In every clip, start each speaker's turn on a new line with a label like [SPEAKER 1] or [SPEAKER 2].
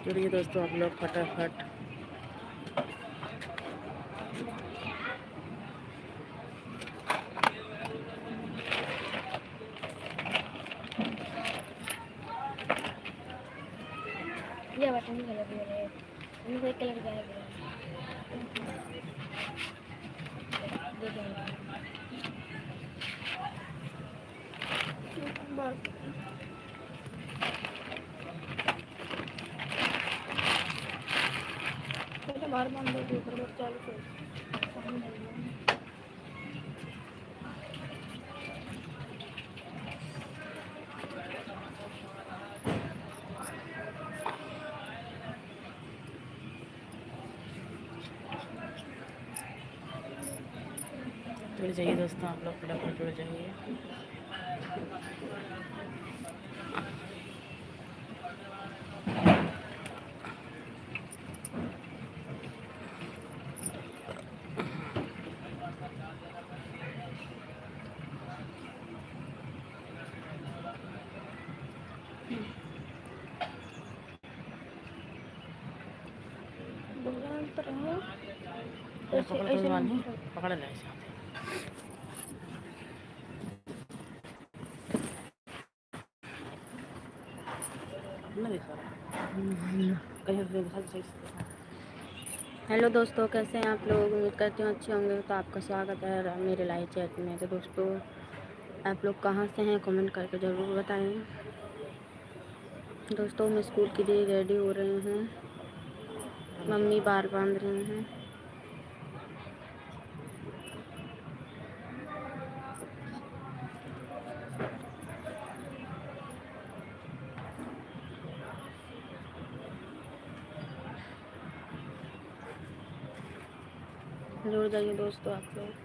[SPEAKER 1] जुड़िए दोस्तों आप लोग फटाफट।
[SPEAKER 2] ये बटन कलर है, इनका कलर क्या है? पहले बाहर बंद हो गई, फिर चालू कर।
[SPEAKER 1] जुड़ जाइए दोस्तों आप लोग फटाफट जुड़ जाइए। पकड़ तो नहीं, पकड़ ले ऐसे ना दिखा कहीं। हेलो दोस्तों, कैसे हैं आप लोग? उम्मीद करती हूँ अच्छे होंगे। तो आपका स्वागत है मेरे लाइव चैट में। तो दोस्तों आप लोग कहाँ से हैं कमेंट करके ज़रूर बताएं। दोस्तों हम स्कूल के लिए रेडी हो रहे हैं, मम्मी बाल बांध रही हैं। जुड़ जाइए दोस्तों आप लोग।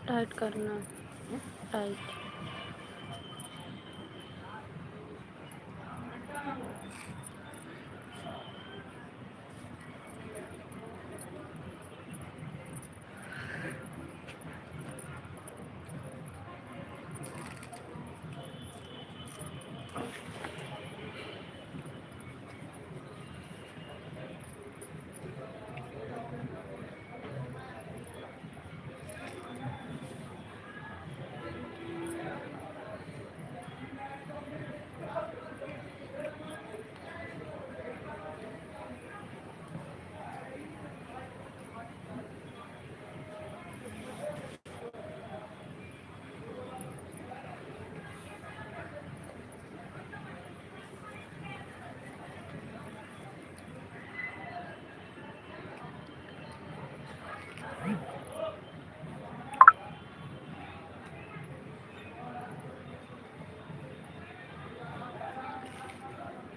[SPEAKER 1] टाइट करना, टाइट।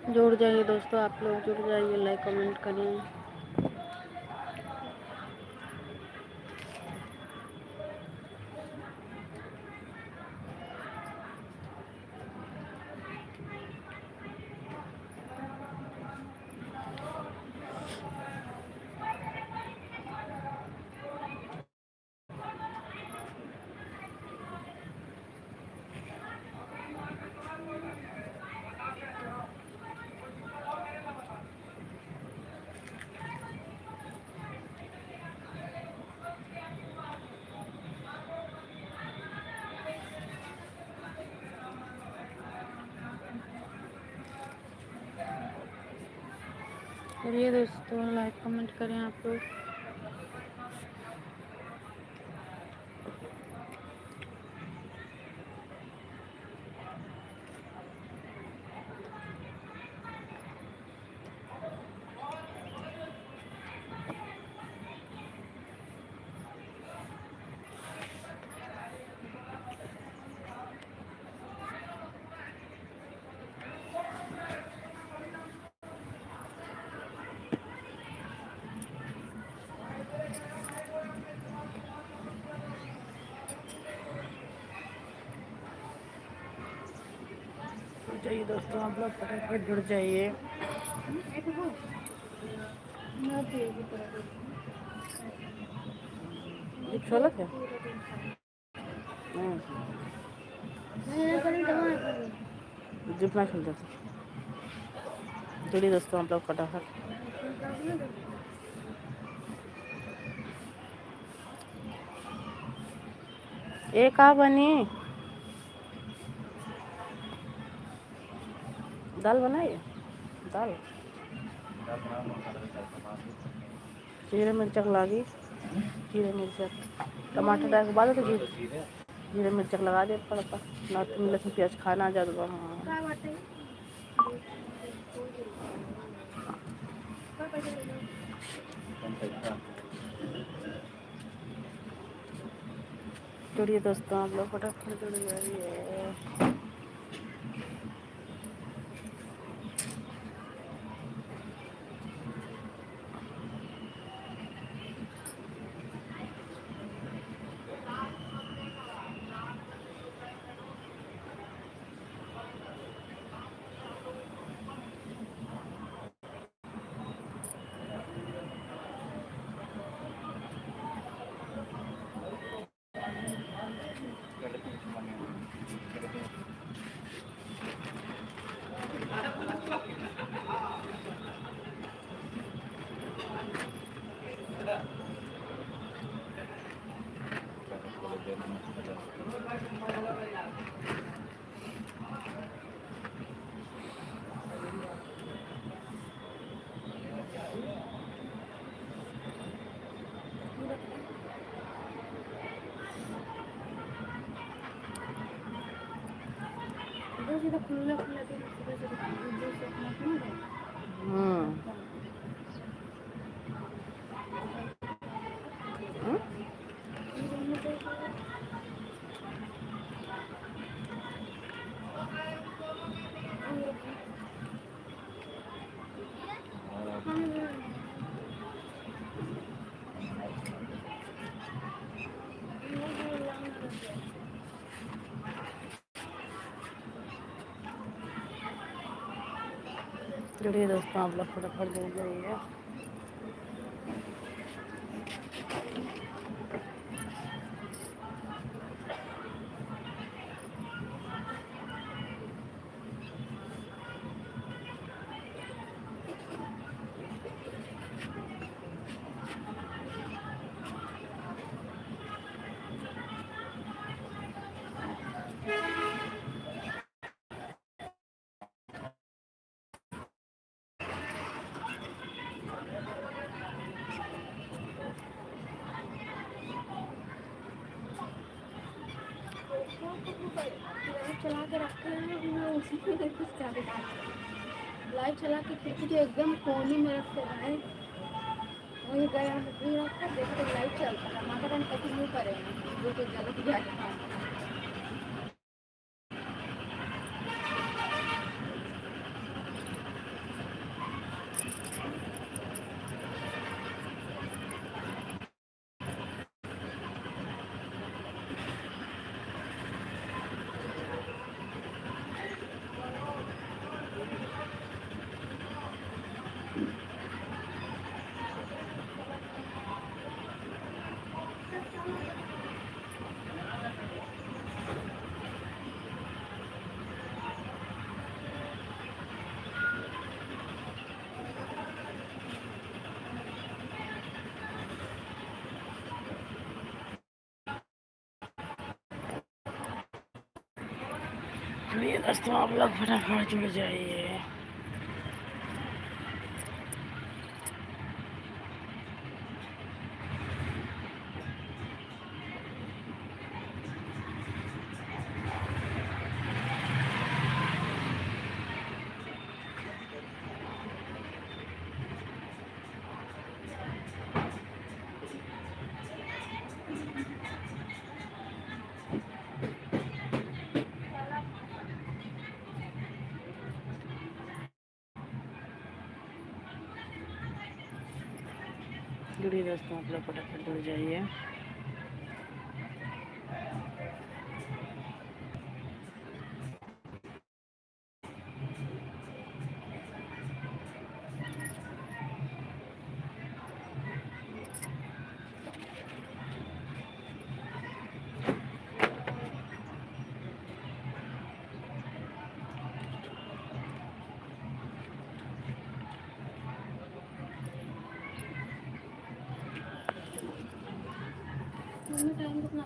[SPEAKER 1] जुड़ जाइए दोस्तों आप लोग, जुड़ जाइए, लाइक कमेंट करें। चलिए दोस्तों लाइक कमेंट करें आप लोग। चलिए दोस्तों आप लोग फटाफट जुड़ जाइए। छोला क्या जितना खेल जाता। चलिए दोस्तों आप लोग फटाफट एक आ बनी दाल बनाइए। दाल जीरे मिर्चक लागी जीरे मिर्चक टमाटर डाल के बाद तो जीरे मिर्चक लगा दे पड़ता ना तुम लहसुन प्याज खाना जा दो। जुड़िए दोस्तों आप लोग फटाफट जुड़ जाइए।
[SPEAKER 2] खुला खुला
[SPEAKER 1] जुड़िए दोस्तों आप लोग फटाफट जुड़ जाइए।
[SPEAKER 2] लाइट चला के रखे हैं मैं उसी में कुछ चाबी डाल लाइट चला के खिड़की के एकदम कोने में रख के भाई वही गया नहीं रखा देखते लाइट चलता है माता रानी कभी नहीं करेंगे जो तो जल्दी जाएगा।
[SPEAKER 1] चलिए दोस्तों आप लोग फटाफट जुड़ जाइए। जुड़िए दोस्तों आप लोग फटाफट जुड़ जाइए।
[SPEAKER 2] मम्मी टाइम कितना